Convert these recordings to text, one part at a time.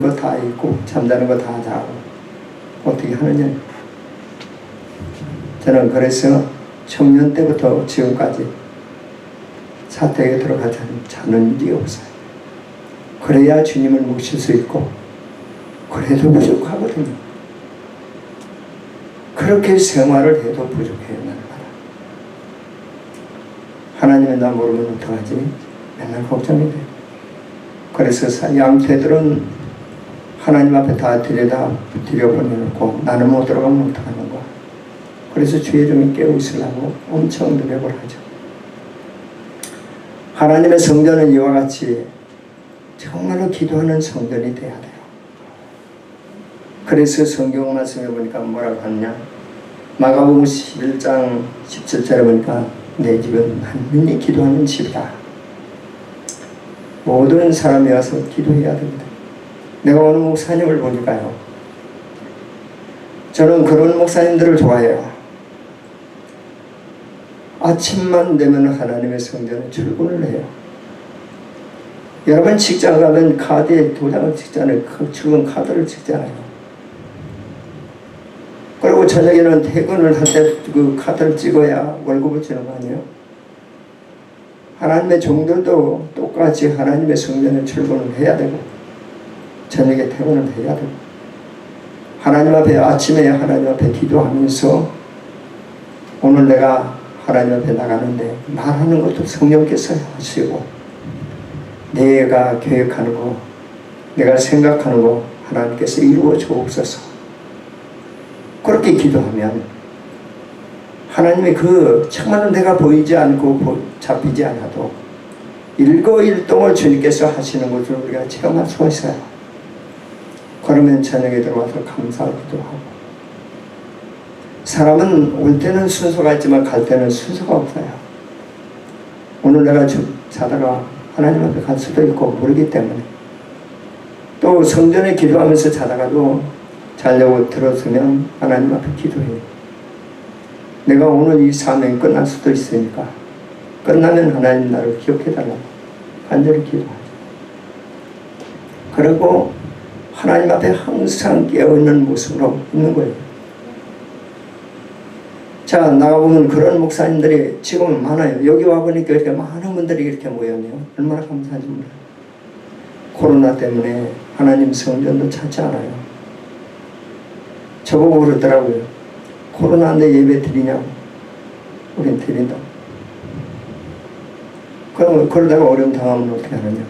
거 다 있고 잠자는 거 다 자고 어떻게 하느냐. 저는 그래서 청년 때부터 지금까지 사택에 들어가서 자는 일이 없어요. 그래야 주님을 모실 수 있고 그래도 부족하거든요. 그렇게 생활을 해도 부족해요. 날마다. 하나님의 나 모르면 어떡하지? 맨날 걱정이 돼요. 그래서 양떼들은 하나님 앞에 다 들여보내놓고 나는 못 들어가면 어떡하는 거야. 그래서 주의 종이 깨어 있으려고 엄청 노력을 하죠. 하나님의 성전은 이와 같이 정말로 기도하는 성전이 돼야 돼요. 그래서 성경 말씀에 보니까 뭐라고 하느냐, 마가복음 11장 17절에 보니까 내 집은 만민이 기도하는 집이다. 모든 사람이 와서 기도해야 됩니다. 내가 어느 목사님을 보니까요, 저는 그런 목사님들을 좋아해요. 아침만 되면 하나님의 성전에 출근을 해요. 여러분 직장 가면 카드에 도장을 찍잖아요. 출근 카드를 찍잖아요. 그리고 저녁에는 퇴근을 할 때 그 카드를 찍어야 월급을 주는 거 아니에요? 하나님의 종들도 똑같이 하나님의 성전에 출근을 해야 되고 저녁에 퇴근을 해야 되고 하나님 앞에 아침에 하나님 앞에 기도하면서 오늘 내가 하나님 앞에 나가는데 말하는 것도 성령께서 하시고 내가 계획하는 거 내가 생각하는 거 하나님께서 이루어 주옵소서. 그렇게 기도하면 하나님이 정말로 내가 보이지 않고 잡히지 않아도 일거일동을 주님께서 하시는 것을 우리가 체험할 수가 있어요. 그러면 저녁에 들어와서 감사하기도 하고, 사람은 올 때는 순서가 있지만 갈 때는 순서가 없어요. 오늘 내가 자다가 하나님 앞에 갈 수도 있고 모르기 때문에, 또 성전에 기도하면서 자다가도 자려고 들었으면 하나님 앞에 기도해요. 내가 오늘 이 사명이 끝날 수도 있으니까 끝나면 하나님 나를 기억해달라고 간절히 기도하죠. 그리고 하나님 앞에 항상 깨어있는 모습으로 있는 거예요. 자, 나가보면 그런 목사님들이 지금은 많아요. 여기 와보니까 이렇게 많은 분들이 이렇게 모였네요. 얼마나 감사한지 몰라요. 코로나 때문에 하나님 성전도 찾지 않아요. 저보고 그러더라고요. 코로나인데 예배 드리냐고. 우린 드린다고. 그러다가 어려움 당하면 어떻게 하느냐.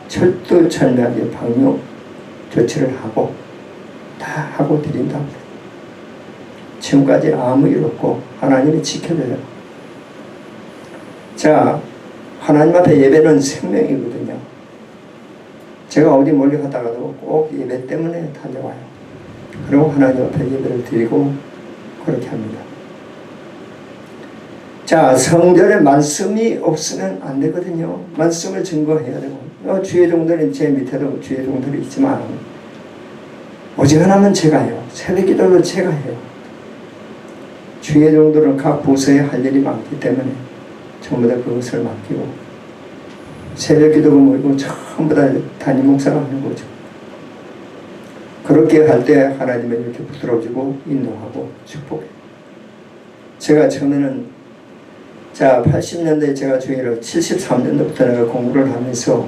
철두철미하게 방역 조치를 하고 다 하고 드린다고. 지금까지 아무 일 없고 하나님이 지켜줘요. 자, 하나님 앞에 예배는 생명이거든요. 제가 어디 멀리 갔다가도 꼭 예배 때문에 달려와요. 그리고 하나님 앞에 예배를 드리고 그렇게 합니다. 자, 성전에 말씀이 없으면 안 되거든요. 말씀을 증거해야 되고, 주의 종들은 제 밑에도 주의 종들이 있지만 오직 하나면 제가 해요. 새벽 기도를 제가 해요. 주의 종들은 각 부서에 할 일이 많기 때문에 전부 다 그것을 맡기고 새벽 기도가 모이고 전부 다 담임 목사가 하는 거죠. 그렇게 할 때 하나님은 이렇게 부드러워지고 인도하고 축복해요. 제가 처음에는 80년대에 제가 주일을 73년도부터 내가 공부를 하면서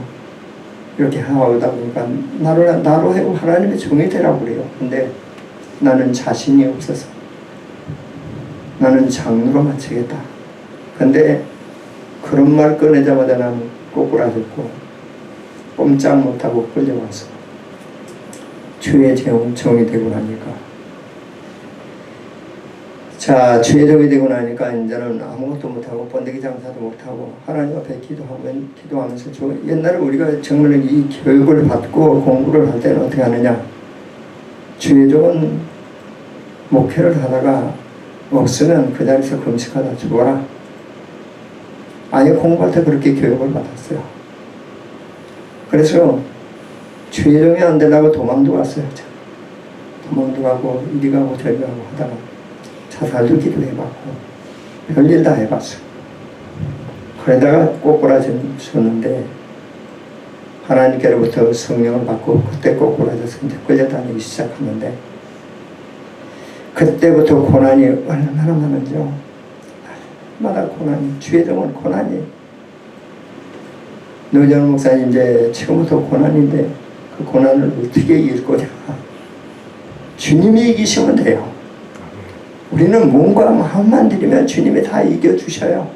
이렇게 하다 보니까 나로 해고 하나님의 종이 되라고 그래요. 근데 나는 자신이 없어서 나는 장로로 마치겠다. 근데 그런 말 꺼내자마자 나는 꼬꾸라졌고 꼼짝 못하고 끌려와서 주의 종이 되고 나니까, 자, 주의 종이 되고 나니까 이제는 아무것도 못하고 번데기 장사도 못하고 하나님 앞에 기도하면서 옛날에 우리가 정말 이 교육을 받고 공부를 할 때는 어떻게 하느냐, 주의 종은 목회를 하다가 없으면 그 자리에서 금식하다 죽어라. 아예 공부할 때 그렇게 교육을 받았어요. 그래서 주의 종이 안 되려고 도망도 갔어요. 도망도 가고 이리 가고 저리 가고 하다가 자살도 기도해봤고 별일 다 해봤어요. 그러다가 꼬꾸라졌는데 하나님께로부터 성령을 받고 그때 꼬꾸라져서 이제 끌려다니기 시작하는데 그때부터 고난이 얼마나 많은지요. 날마다 고난이, 주의 종은 고난이. 노전 목사님 이제 지금부터 고난인데 그 고난을 어떻게 이길 거냐. 주님이 이기시면 돼요. 우리는 몸과 마음만 들이면 주님이 다 이겨주셔요.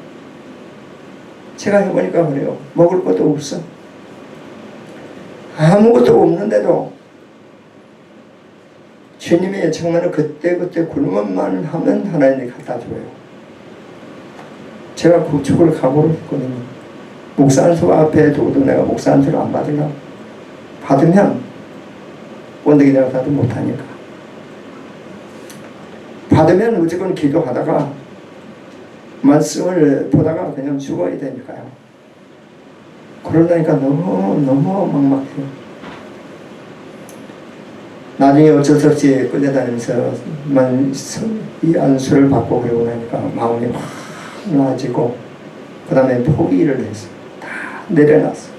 제가 해보니까 그래요. 먹을 것도 없어. 아무것도 없는데도 주님이 정말 그때그때 굶음만 하면 하나님이 갖다 줘요. 제가 그쪽을 각오를 했거든요. 목사 안수 앞에 두고도 내가 목사 안수를 안 받으려고. 받으면 원덕이 내가 가도 못하니까. 받으면 무조건 기도하다가 말씀을 보다가 그냥 죽어야 되니까요. 그러다니까 너무 막막해요. 나중에 어쩔 수 없이 끌려다니면서 이 안수를 받고 그러고 나니까 마음이 확 나아지고 그 다음에 포기를 했어. 다 내려놨어.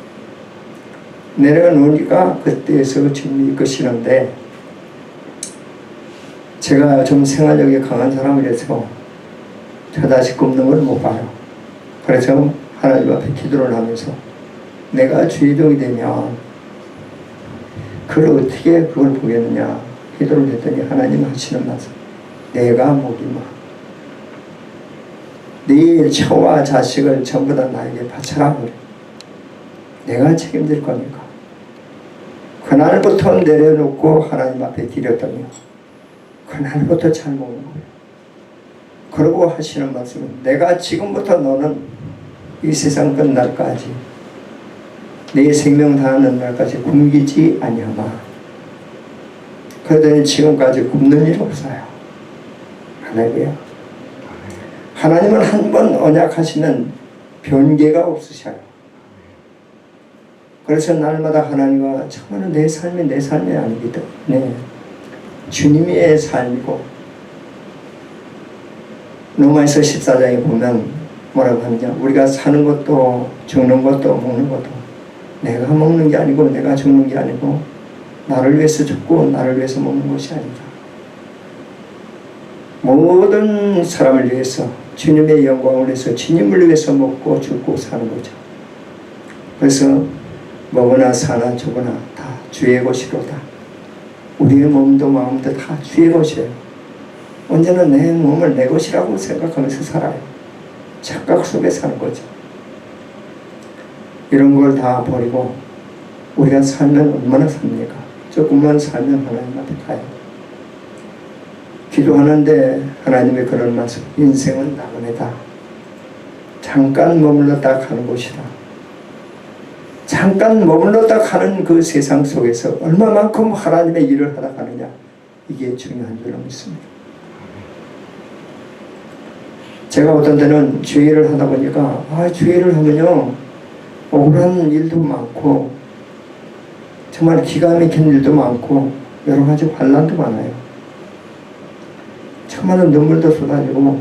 내려놓으니까 그때에서 주님이 이끄시는데 제가 좀 생활력이 강한 사람이라서 저다시 굽는 걸 못 봐요. 그래서 하나님 앞에 기도를 하면서 내가 주의종이 되면 그걸 어떻게 그걸 보겠느냐 기도를 했더니 하나님 하시는 말씀 내가 먹이마 네 처와 자식을 전부 다 나에게 바쳐라 그래. 내가 책임질 거니까. 그날부터 내려놓고 하나님 앞에 드렸더니 그날부터 잘 먹는 거예요. 그러고 하시는 말씀은 내가 지금부터 너는 이 세상 끝날까지 내 생명 다하는 날까지 굶기지 아니하마. 그러더니 지금까지 굶는 일 없어요. 할렐루야. 하나님은 한 번 언약하시는 변개가 없으셔요. 그래서 날마다 하나님과 정말 내 삶이 아니거든. 네. 주님의 삶이고 로마서 14장에 보면 뭐라고 하느냐 우리가 사는 것도 죽는 것도 먹는 것도 내가 먹는 게 아니고 내가 죽는 게 아니고 나를 위해서 죽고 나를 위해서 먹는 것이 아니다. 모든 사람을 위해서 주님의 영광을 위해서 주님을 위해서 먹고 죽고 사는 거죠. 그래서 먹으나 사나 죽으나 다 주의 것이로다. 우리의 몸도 마음도 다 주의 것이에요. 언제나 내 몸을 내 것이라고 생각하면서 살아요. 착각 속에 사는 거죠. 이런 걸 다 버리고 우리가 살면 얼마나 삽니까? 조금만 살면 하나님 앞에 가요. 기도하는데 하나님의 그런 말씀 인생은 나그네다. 잠깐 머물렀다 가는 곳이다. 잠깐 머물렀다 가는 그 세상 속에서 얼마만큼 하나님의 일을 하다 가느냐 이게 중요한 줄로 믿습니다. 제가 어떤 때는 주의를 하다 보니까 주의를 하면요 억울한 일도 많고 정말 기가 막힌 일도 많고 여러 가지 환난도 많아요. 정말 눈물도 쏟아지고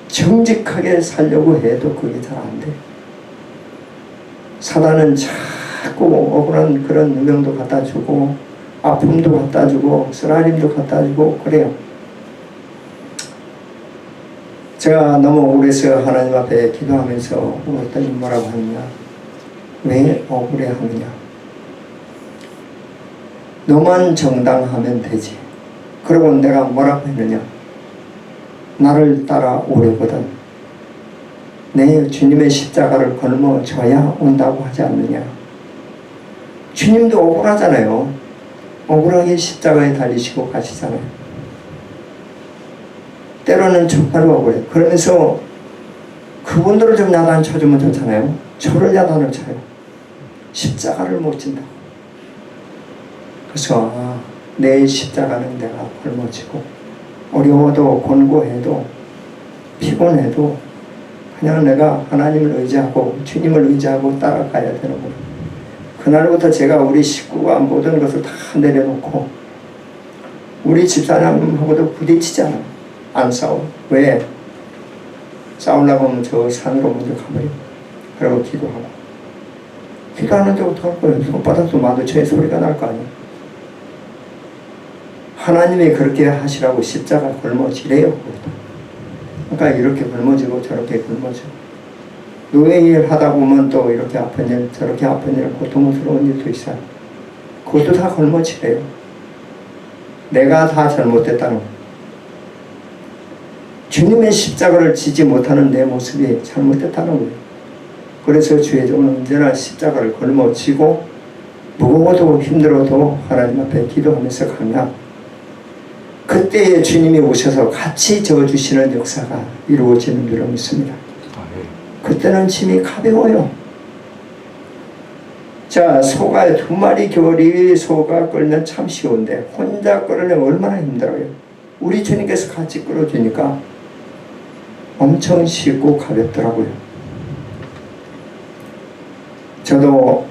정직하게 살려고 해도 그게 잘 안 돼. 사단은 자꾸 억울한 그런 누명도 갖다 주고 아픔도 갖다 주고 쓰라림도 갖다 주고 그래요. 제가 너무 억울해서 하나님 앞에 기도하면서 어떤 뭐라고 하느냐 왜 억울해하느냐 너만 정당하면 되지. 그러고 내가 뭐라고 했느냐 나를 따라오려거든 내 주님의 십자가를 걸머져야 온다고 하지 않느냐. 주님도 억울하잖아요. 억울하게 십자가에 달리시고 가시잖아요. 때로는 정말로 억울해. 그러면서 그분들을 좀 야단 쳐주면 좋잖아요. 저를 야단을 쳐요. 십자가를 못 진다. 그래서 내 십자가는 내가 걸머지고 어려워도 권고해도 피곤해도 그냥 내가 하나님을 의지하고 주님을 의지하고 따라가야 되는 거예요. 그날부터 제가 우리 식구가 모든 것을 다 내려놓고 우리 집사람하고도 부딪히잖아. 안 싸워. 왜? 싸우려고 하면 저 산으로 먼저 가버려. 그러고 기도하고 기도하는데 어떡할 거예요? 손바닥도 마주쳐야 소리가 날 거 아니에요. 하나님이 그렇게 하시라고 십자가 걸머지래요. 그러니까 이렇게 걸머지고 저렇게 걸머지고 노예 일 하다 보면 또 이렇게 아픈 일 저렇게 아픈 일 고통스러운 일도 있어요. 그것도 다 걸머지래요. 내가 다 잘못됐다는 거예요. 주님의 십자가를 지지 못하는 내 모습이 잘못됐다는 거예요. 그래서 주의 종은 언제나 십자가를 걸머지고 무거워도 힘들어도 하나님 앞에 기도하면서 가면 그때에 주님이 오셔서 같이 저어주시는 역사가 이루어지는 줄로 믿습니다. 그때는 짐이 가벼워요. 자, 소가 2마리 겨울이 소가 끌면 참 쉬운데 혼자 끌으려면 얼마나 힘들어요. 우리 주님께서 같이 끌어주니까 엄청 쉽고 가볍더라고요. 저도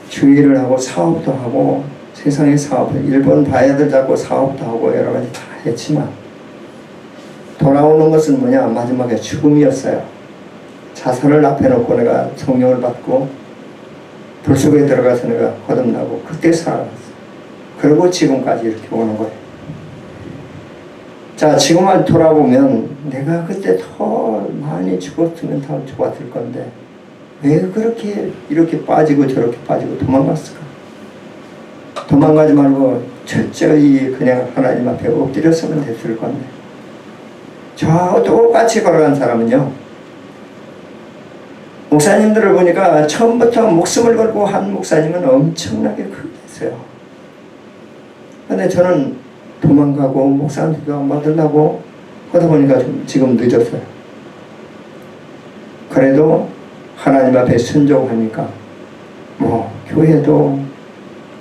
주의를 하고 사업도 하고 세상의 사업을 일본 바야들 잡고 사업도 하고 여러 가지 다 했지만 돌아오는 것은 뭐냐? 마지막에 죽음이었어요. 자살을 앞에 놓고 내가 성령을 받고 불 속에 들어가서 내가 거듭나고 그때 살아갔어요. 그리고 지금까지 이렇게 오는 거예요. 자, 지금만 돌아보면 내가 그때 더 많이 죽었으면 더 좋았을 건데 왜 그렇게 이렇게 빠지고 저렇게 빠지고 도망갔을까? 도망가지 말고 철저히 그냥 하나님 앞에 엎드렸으면 됐을 건데 저 똑같이 걸어간 사람은요, 목사님들을 보니까 처음부터 목숨을 걸고 한 목사님은 엄청나게 크게 했어요. 근데 저는 도망가고 목사님도 안 받으려고 하다 보니까 좀 지금 늦었어요. 그래도 하나님 앞에 순종하니까 뭐 교회도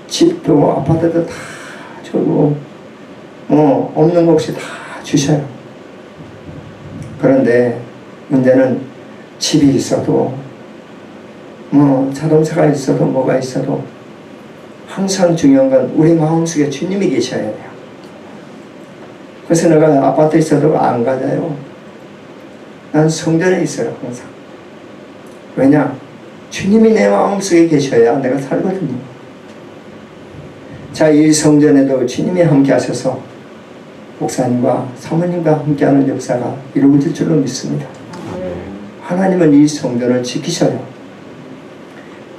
집도 아파트도 다 주고 없는 것 없이 다 주셔요. 그런데 문제는 집이 있어도 자동차가 있어도 뭐가 있어도 항상 중요한 건 우리 마음속에 주님이 계셔야 돼요. 그래서 내가 아파트에 있어도 안 가자요. 난 성전에 있어요 항상. 왜냐? 주님이 내 마음속에 계셔야 내가 살거든요. 자, 이 성전에도 주님이 함께 하셔서 목사님과 사모님과 함께하는 역사가 이루어질 줄로 믿습니다. 하나님은 이 성전을 지키셔요.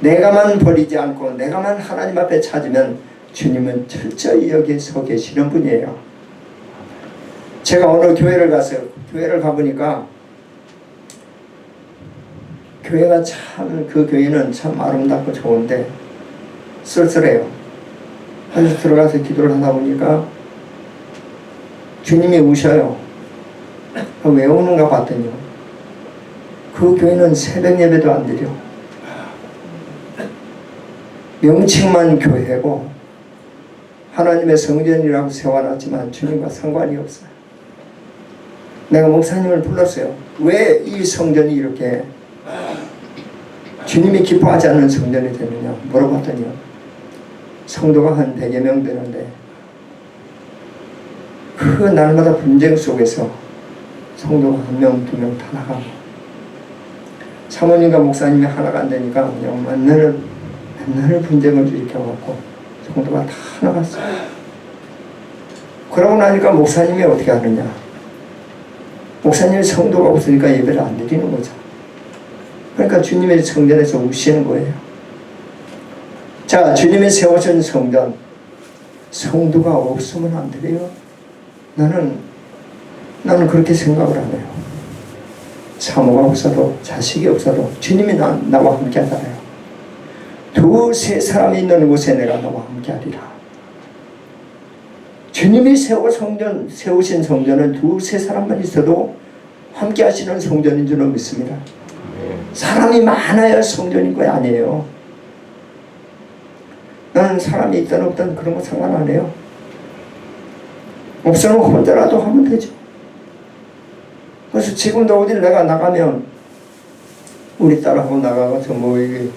내가만 버리지 않고 내가만 하나님 앞에 찾으면 주님은 철저히 여기에 서 계시는 분이에요. 제가 어느 교회를 갔어요. 교회를 가보니까 교회가 참, 그 교회는 참 아름답고 좋은데 쓸쓸해요. 그래서 들어가서 기도를 하다 보니까 주님이 우셔요. 왜 우는가 봤더니 그 교회는 새벽 예배도 안 드려. 명칭만 교회고 하나님의 성전이라고 세워놨지만 주님과 상관이 없어요. 내가 목사님을 불렀어요. 왜 이 성전이 이렇게 주님이 기뻐하지 않는 성전이 되느냐 물어봤더니요, 성도가 한 100여 명 되는데 그 날마다 분쟁 속에서 성도가 1명, 2명 다 나가고 사모님과 목사님이 하나가 안 되니까 그냥 맨날 분쟁을 일으켜갖고 성도가 다 나갔어요. 그러고 나니까 목사님이 어떻게 하느냐, 목사님이 성도가 없으니까 예배를 안 드리는 거죠. 그러니까 주님의 성전에서 우시는 거예요. 자, 주님이 세우신 성전, 성도가 없으면 안 돼요. 나는 그렇게 생각을 안 해요. 사모가 없어도 자식이 없어도 주님이 나와 함께 하잖아요. 2-3 사람이 있는 곳에 내가 나와 함께 하리라. 주님이 세우신 성전은 2-3 사람만 있어도 함께 하시는 성전인 줄로 믿습니다. 사람이 많아야 성전인 거 아니에요. 나는 사람이 있든 없든 그런 거 상관 안 해요. 없으면 혼자라도 하면 되죠. 그래서 지금도 어딜 내가 나가면 우리 딸하고 나가서 뭐 이게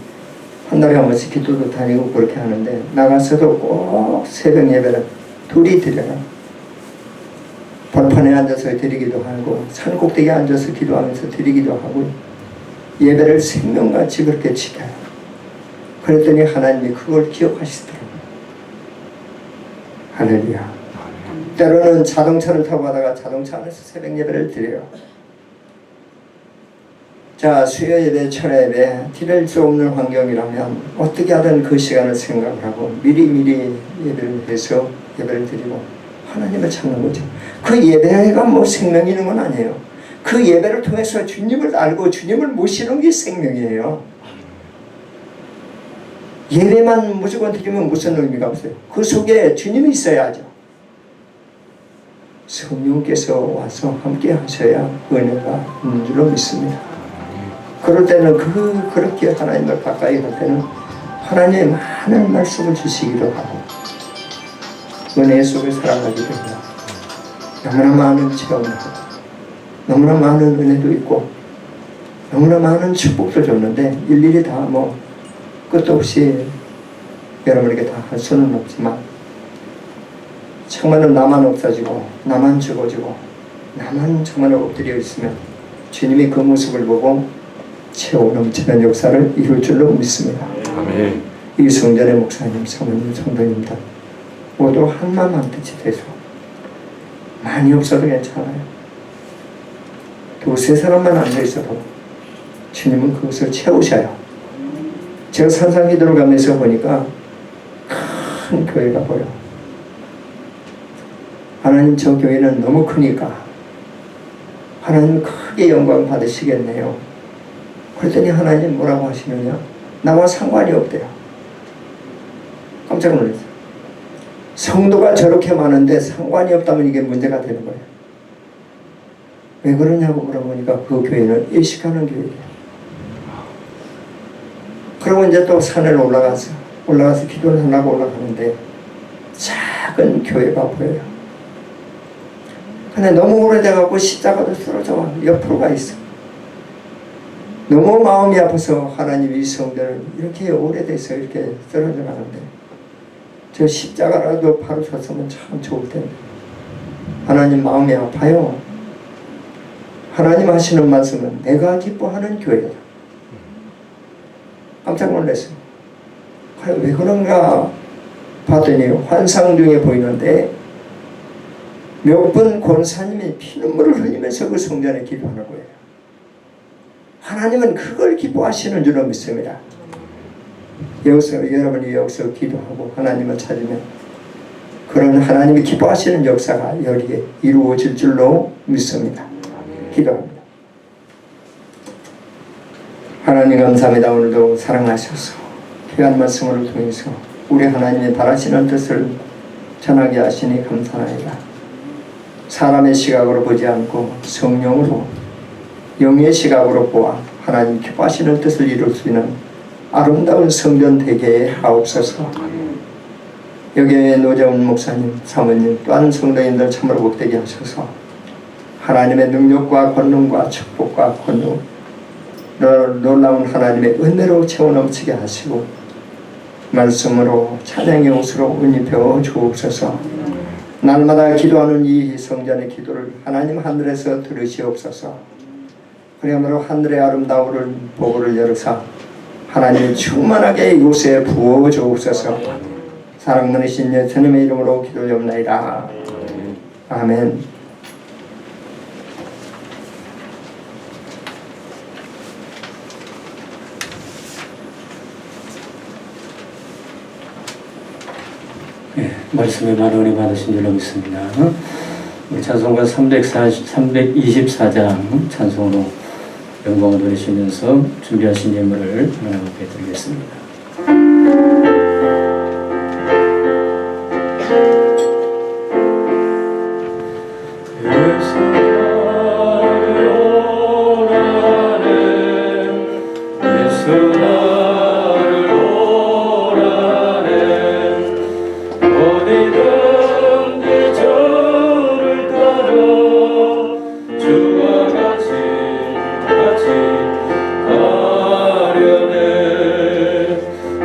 한 달에 한 번씩 기도도 다니고 그렇게 하는데 나가서도 꼭 새벽 예배를 둘이 드려요. 벌판에 앉아서 드리기도 하고 산꼭대기에 앉아서 기도하면서 드리기도 하고 예배를 생명같이 그렇게 지켜요. 그랬더니 하나님이 그걸 기억하시더라고요. 할렐루야. 때로는 자동차를 타고 가다가 자동차 안에서 새벽 예배를 드려요. 자, 수요 예배, 철야 예배 드릴 수 없는 환경이라면 어떻게 하든 그 시간을 생각을 하고 미리미리 예배를 해서 예배를 드리고 하나님을 찾는 거죠. 그 예배가 뭐 생명이 있는 건 아니에요. 그 예배를 통해서 주님을 알고 주님을 모시는 게 생명이에요. 예배만 무조건 드리면 무슨 의미가 없어요. 그 속에 주님이 있어야죠. 성령께서 와서 함께 하셔야 은혜가 있는 줄로 믿습니다. 그럴 때는 그렇게 하나님을 가까이 할 때는 하나님의 많은 말씀을 주시기도 하고 은혜 속에 살아가기도 해요. 너무나 많은 체험을 하고 너무나 많은 은혜도 있고 너무나 많은 축복도 줬는데 일일이 다 뭐 끝도 없이 여러분에게 다 할 수는 없지만 정말로 나만 없어지고 나만 죽어지고 나만 정말 엎드려 있으면 주님이 그 모습을 보고 채워 넘치는 역사를 이룰 줄로 믿습니다. 아멘. 이 성전의 목사님, 사모님, 성도님들 모두 한마음 한뜻이 돼서 많이 없어도 괜찮아요. 두세 사람만 앉아있어도 주님은 그것을 채우셔요. 제가 산상기도를 가면서 보니까 큰 교회가 보여. 하나님 저 교회는 너무 크니까 하나님 크게 영광 받으시겠네요. 그랬더니 하나님 뭐라고 하시느냐? 나와 상관이 없대요. 깜짝 놀랐어요. 성도가 저렇게 많은데 상관이 없다면 이게 문제가 되는 거예요. 왜 그러냐고 물어보니까 그 교회는 일식하는 교회예요. 그리고 이제 또 산을 올라가서 기도를 하려고 올라가는데 작은 교회가 보여요. 근데 너무 오래돼갖고 십자가도 쓰러져 옆으로 있어. 너무 마음이 아파서 하나님 이 성전을 이렇게 오래돼서 이렇게 쓰러져 가는데 저 십자가라도 바로 섰으면 참 좋을 텐데 하나님 마음이 아파요. 하나님 하시는 말씀은 내가 기뻐하는 교회다. 깜짝 놀랐어요. 왜 그런가 봤더니 환상 중에 보이는데 몇 번 권사님이 피눈물을 흘리면서 그 성전에 기도하는 거예요. 하나님은 그걸 기뻐하시는 줄로 믿습니다. 여러분이 여기서 기도하고 하나님을 찾으면 그런 하나님이 기뻐하시는 역사가 여기에 이루어질 줄로 믿습니다. 기도합니다. 하나님 감사합니다. 오늘도 사랑하셔서 귀한 말씀을 통해서 우리 하나님이 바라시는 뜻을 전하게 하시니 감사합니다. 사람의 시각으로 보지 않고 성령으로 영의 시각으로 보아 하나님 기뻐하시는 뜻을 이룰 수 있는 아름다운 성전 되게 하옵소서. 여기에 노재훈 목사님, 사모님 또한 성도인들 참으로 복되게 하셔서 하나님의 능력과 권능과 축복과 권능 놀라운 하나님의 은혜로 채워 넘치게 하시고 말씀으로 찬양의 옷으로 옷 입혀 주옵소서. 날마다 기도하는 이 성전의 기도를 하나님 하늘에서 들으시옵소서. 그야말로 하늘의 아름다움을 보고를 열어서 하나님이 충만하게 이곳에 부어 주옵소서. 사랑 많으신 예수님의 이름으로 기도하옵나이다. 아멘. 네, 말씀에 많은 은혜 받으신 줄로 믿습니다. 우리 찬송가 324장 찬송으로 영광을 돌리시면서 준비하신 예물을 하나님 앞에 드리겠습니다.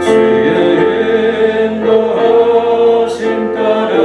주의 인도하심 따라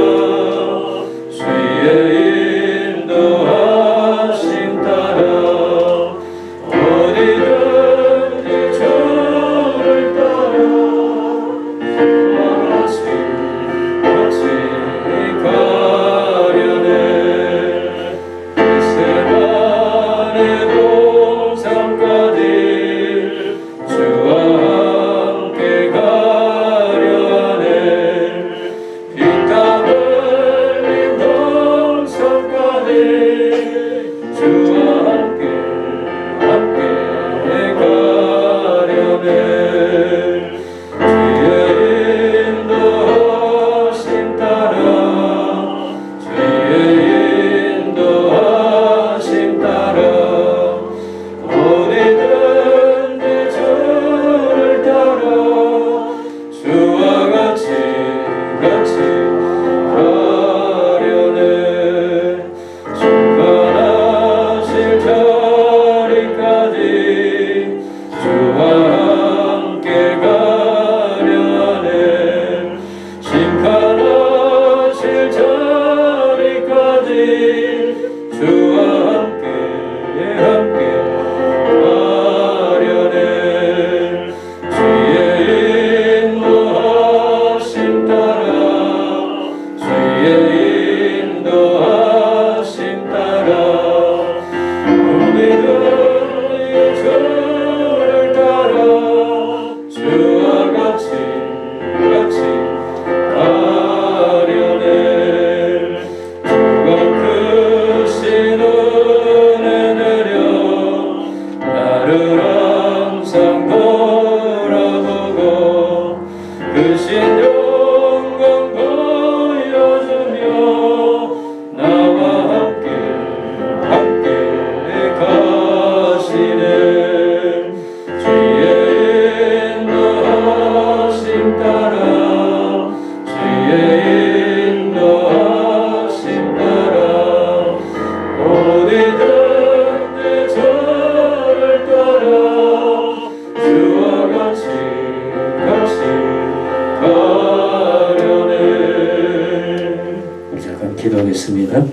기도하겠습니다.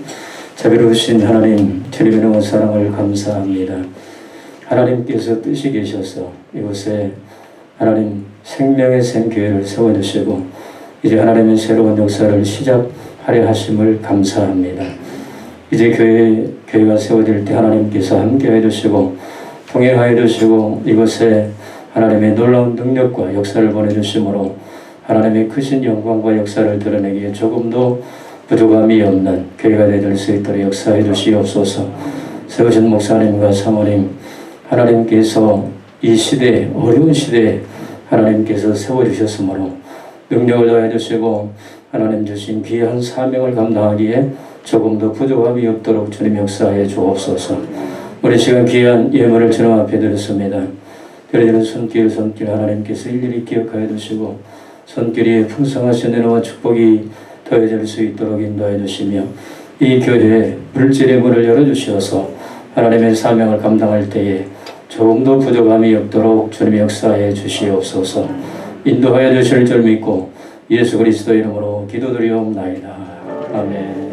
자비로우신 하나님, 주님의 너무 사랑을 감사합니다. 하나님께서 뜻이 계셔서 이곳에 하나님 생명의 샘 교회를 세워주시고 이제 하나님의 새로운 역사를 시작하려 하심을 감사합니다. 이제 교회가 세워질 때 하나님께서 함께해 주시고 통행하여 주시고 이곳에 하나님의 놀라운 능력과 역사를 보내주심으로 하나님의 크신 영광과 역사를 드러내기에 조금도 부족함이 없는 교회가 되어질 수 있도록 역사해 주시옵소서. 세우신 목사님과 사모님, 하나님께서 이 시대에, 어려운 시대에 하나님께서 세워주셨으므로 능력을 더해 주시고 하나님 주신 귀한 사명을 감당하기에 조금도 부족함이 없도록 주님 역사해 주옵소서. 우리 시간 귀한 예물을 주님 앞에 드렸습니다. 드려지는 손길 하나님께서 일일이 기억하여 주시고 손길이 풍성하신 은혜와 축복이 더해질 수 있도록 인도해 주시며 이 교회에 물질의 문을 열어주시어서 하나님의 사명을 감당할 때에 조금도 부족함이 없도록 주님의 역사해 주시옵소서. 인도하여 주실 줄 믿고 예수 그리스도 이름으로 기도드리옵나이다. 아멘.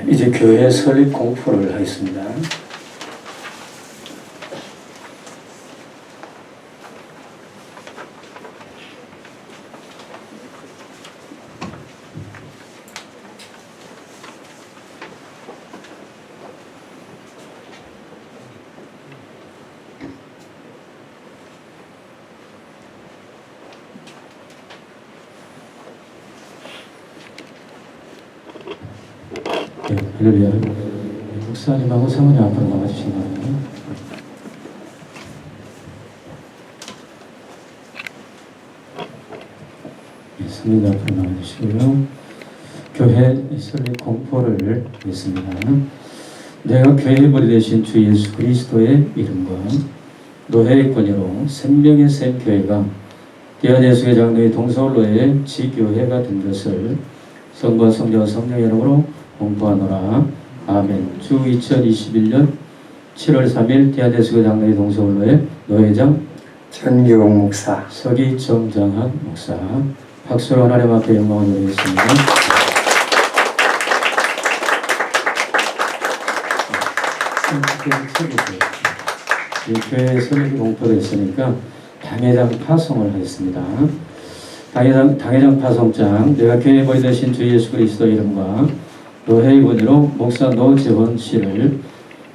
이제 교회 설립 공포를 하겠습니다. 할렐루야. 목사님하고 사모님 앞으로 나와주신 거예요. 성님 앞으로 나와주시고요. 교회 설립 공포를 했습니다. 내가 교회의 머리 되신 주 예수 그리스도의 이름과 노회의 권위로 생명의 샘 교회가 디아네스의 장로의 동서울로의 지교회가 된 것을 성부와 성자와 성령의 이름으로 공포하노라. 아멘. 주 2021년 7월 3일 디아네스교 장로의 동서울로의 노회장 전기용 목사, 서기정장한 목사, 박수로 하나님 앞에 영광을 드리겠습니다. 교회 설립이 공포됐으니까 당회장 파송을 하겠습니다. 당회장 파송장, 내가 교회 머리 되신 주 예수 그리스도 이름과 노회의 권위로 목사 노재원 씨를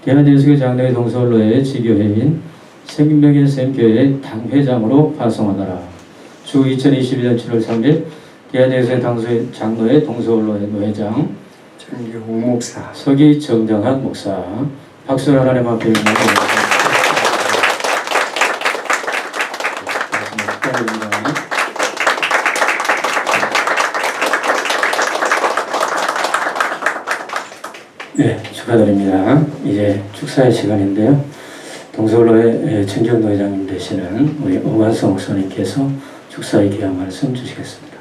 대한예수교 장로의 동서울로의 지교회인 생명의 샘교회 당회장으로 파송하노라. 주 2021년 7월 3일 대한예수교 장로의 동서울로의 노회장 전기용 목사, 서기정장한 목사, 박수를 하나님 앞에 올려드립니다. 네, 축하드립니다. 이제 축사의 시간인데요. 동서울로의 청정도 회장님 되시는 우리 오관성 목사님께서 축사의 귀한 말씀 주시겠습니다.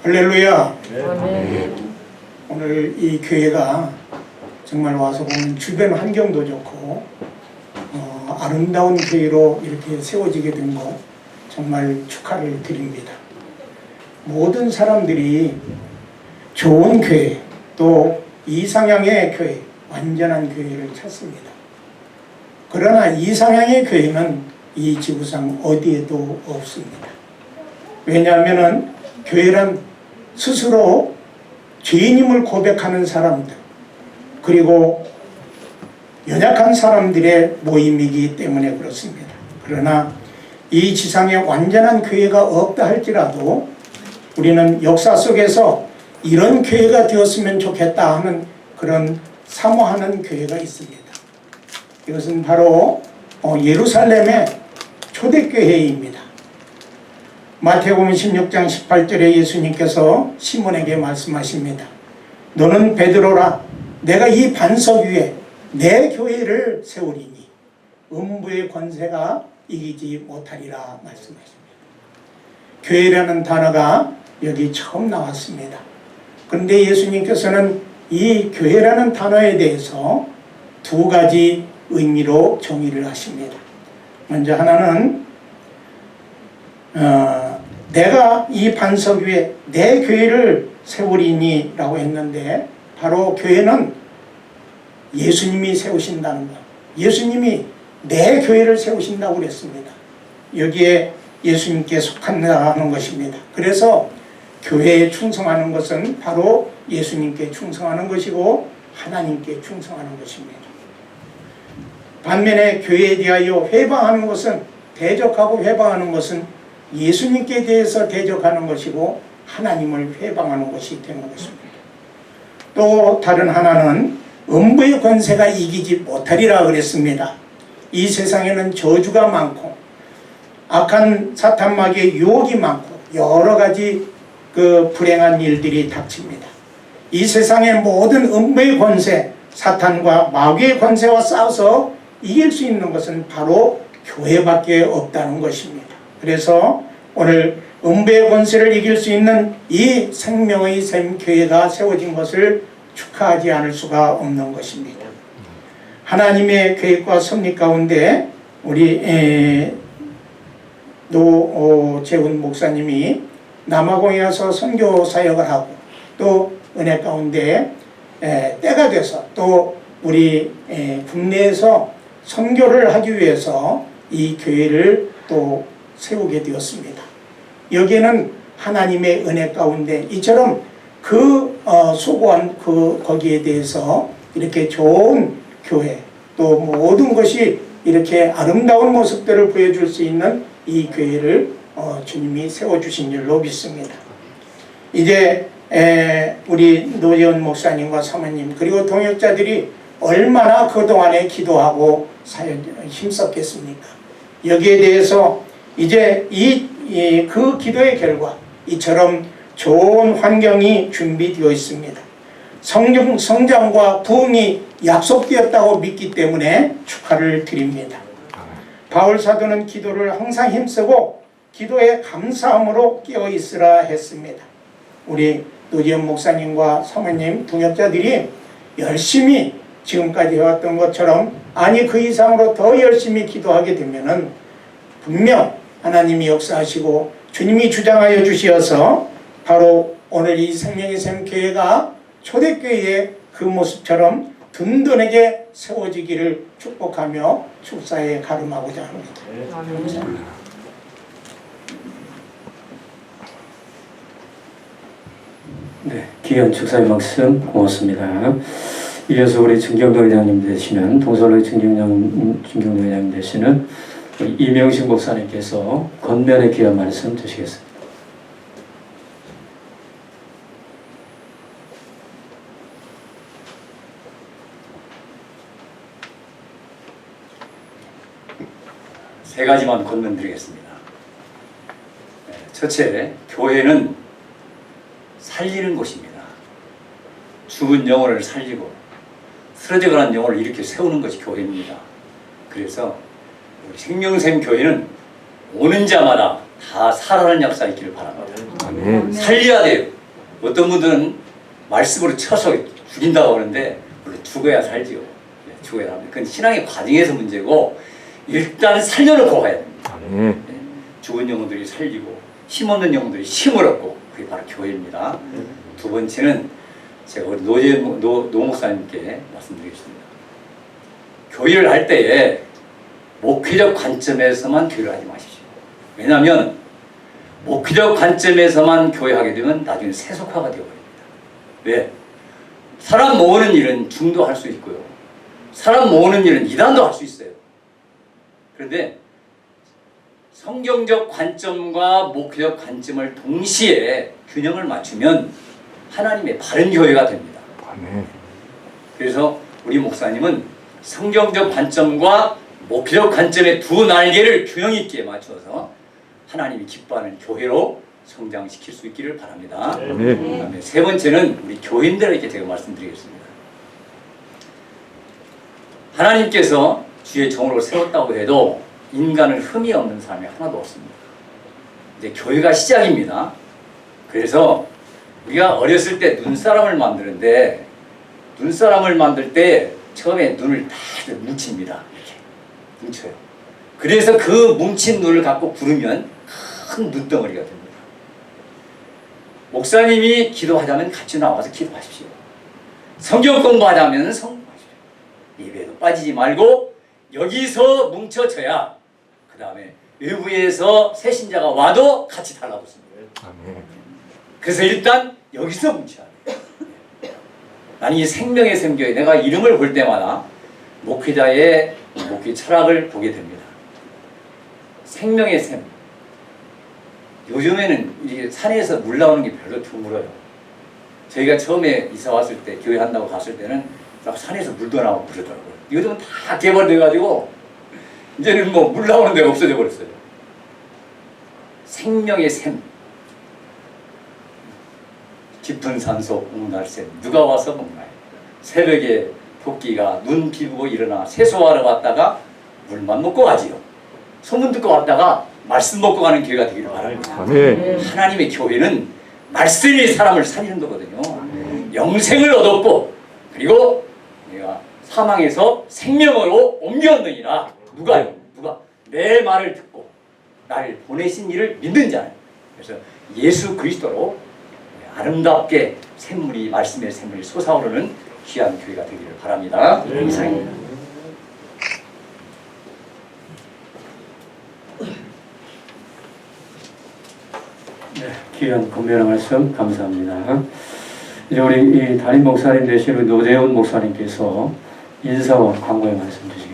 할렐루야. 네. 오늘 이 교회가 정말 와서 보면 주변 환경도 좋고 아름다운 교회로 이렇게 세워지게 된 것 정말 축하를 드립니다. 모든 사람들이 좋은 교회 또 이상향의 교회, 완전한 교회를 찾습니다. 그러나 이상향의 교회는 이 지구상 어디에도 없습니다. 왜냐하면 교회란 스스로 죄인임을 고백하는 사람들 그리고 연약한 사람들의 모임이기 때문에 그렇습니다. 그러나 이 지상에 완전한 교회가 없다 할지라도 우리는 역사 속에서 이런 교회가 되었으면 좋겠다 하는 그런 사모하는 교회가 있습니다. 이것은 바로 예루살렘의 초대교회입니다. 마태복음 16장 18절에 예수님께서 시몬에게 말씀하십니다. 너는 베드로라. 내가 이 반석 위에 내 교회를 세우리니 음부의 권세가 이기지 못하리라 말씀하십니다. 교회라는 단어가 여기 처음 나왔습니다. 그런데 예수님께서는 이 교회라는 단어에 대해서 두 가지 의미로 정의를 하십니다. 먼저 하나는 내가 이 반석 위에 내 교회를 세우리니 라고 했는데, 바로 교회는 예수님이 세우신다는 것, 예수님이 내 교회를 세우신다고 그랬습니다. 여기에 예수님께 속한다는 것입니다. 그래서 교회에 충성하는 것은 바로 예수님께 충성하는 것이고 하나님께 충성하는 것입니다. 반면에 교회에 대하여 회방하는 것은, 대적하고 회방하는 것은 예수님께 대해서 대적하는 것이고 하나님을 회방하는 것이 되는 것입니다. 또 다른 하나는 음부의 권세가 이기지 못하리라 그랬습니다. 이 세상에는 저주가 많고 악한 사탄마귀의 유혹이 많고 여러 가지 그 불행한 일들이 닥칩니다. 이 세상의 모든 음부의 권세, 사탄과 마귀의 권세와 싸워서 이길 수 있는 것은 바로 교회밖에 없다는 것입니다. 그래서 오늘 음부의 권세를 이길 수 있는 이 생명의 샘 교회가 세워진 것을 축하하지 않을 수가 없는 것입니다. 하나님의 계획과 섭리 가운데 우리 노재훈 목사님이 남아공에 와서 선교 사역을 하고 또 은혜 가운데 때가 돼서 또 우리 국내에서 선교를 하기 위해서 이 교회를 또 세우게 되었습니다. 여기에는 하나님의 은혜 가운데 이처럼 수고한 거기에 대해서 이렇게 좋은 교회, 또 모든 것이 이렇게 아름다운 모습들을 보여줄 수 있는 이 교회를 주님이 세워주신 줄로 믿습니다. 이제 우리 노재훈 목사님과 사모님 그리고 동역자들이 얼마나 그동안에 기도하고 힘썼겠습니까? 여기에 대해서 이제 그 기도의 결과 이처럼 좋은 환경이 준비되어 있습니다. 성장과 부흥이 약속되었다고 믿기 때문에 축하를 드립니다. 바울 사도는 기도를 항상 힘쓰고 기도에 감사함으로 깨어있으라 했습니다. 우리 노지연 목사님과 사모님 동역자들이 열심히 지금까지 해왔던 것처럼 아니 그 이상으로 더 열심히 기도하게 되면은 분명 하나님이 역사하시고 주님이 주장하여 주시어서 바로 오늘 이 생명의 샘 교회가 초대교회의 그 모습처럼 든든하게 세워지기를 축복하며 축사에 가름하고자 합니다. 감사합니다. 네, 귀한 축사의 말씀 고맙습니다. 이어서 우리 증경도 회장님 되시는 동서로의 증경도 회장님 되시는 우리 이명식 목사님께서 권면의 귀한 말씀 주시겠습니다. 세 가지만 권면드리겠습니다. 첫째, 교회는 살리는 곳입니다. 죽은 영혼을 살리고 쓰러져가는 영혼을 이렇게 세우는 것이 교회입니다. 그래서 우리 생명샘 교회는 오는 자마다 다 살아나는 역사 있기를 바랍니다. 아멘. 살려야 돼요. 어떤 분들은 말씀으로 쳐서 죽인다고 하는데 물론 죽어야 살지요. 죽어야 합니다. 그건 신앙의 과정에서 문제고 일단 살려놓고 가야 됩니다. 아멘. 죽은 영혼들이 살리고 힘없는 영혼들이 힘을 얻고 그게 바로 교회입니다. 두 번째는 제가 우리 노 목사님께 말씀드리겠습니다. 교회를 할 때에 목회적 관점에서만 교회를 하지 마십시오. 왜냐하면 목회적 관점에서만 교회하게 되면 나중에 세속화가 되어버립니다. 왜? 사람 모으는 일은 중도 할 수 있고요. 사람 모으는 일은 이단도 할 수 있어요. 그런데 성경적 관점과 목회적 관점을 동시에 균형을 맞추면 하나님의 바른 교회가 됩니다. 아멘. 그래서 우리 목사님은 성경적 관점과 목회적 관점의 두 날개를 균형 있게 맞춰서 하나님이 기뻐하는 교회로 성장시킬 수 있기를 바랍니다. 아멘. 그다음에 세 번째는 우리 교인들에게 제가 말씀드리겠습니다. 하나님께서 주의 종으로 세웠다고 해도 인간은 흠이 없는 사람이 하나도 없습니다. 이제 교회가 시작입니다. 그래서 우리가 어렸을 때 눈사람을 만드는데 눈사람을 만들 때 처음에 눈을 다 뭉칩니다. 이렇게 뭉쳐요. 그래서 그 뭉친 눈을 갖고 부르면 큰 눈덩어리가 됩니다. 목사님이 기도하자면 같이 나와서 기도하십시오. 성경 공부하자면 성공하십시오. 예배도 빠지지 말고 여기서 뭉쳐져야 그 다음에 외부에서 새신자가 와도 같이 달라붙습니다. 아멘. 그래서 일단 여기서 뭉쳐야 돼요. 나는 이 생명의 샘교회 내가 이름을 볼 때마다 목회자의 목회 철학을 보게 됩니다. 생명의 샘. 요즘에는 이게 산에서 물 나오는 게 별로 드물어요. 저희가 처음에 이사 왔을 때 교회 한다고 갔을 때는 막 산에서 물도 나오고 그러더라고요. 요즘은 다 개발돼가지고 이제는 뭐 물 나오는 데가 없어져 버렸어요. 생명의 샘. 깊은 산속 옥날샘 누가 와서 먹나요? 새벽에 토끼가 눈 비우고 일어나 세수하러 왔다가 물만 먹고 가지요. 소문 듣고 왔다가 말씀 먹고 가는 교회가 되기를 바랍니다. 아멘. 하나님의 교회는 말씀이 사람을 살리는 거거든요. 영생을 얻었고 그리고 내가 사망에서 생명으로 옮겼느니라. 누가 내 말을 듣고 나를 보내신 이를 믿는 자는. 그래서 예수 그리스도로 아름답게 샘물이 말씀의 샘물이 솟아오르는 귀한 교회가 되기를 바랍니다. 이상입니다. 네, 귀한 권면의 말씀 감사합니다. 이제 우리 이 담임 목사님 되시는 노재훈 목사님께서 인사와 광고의 말씀 주시겠습니다.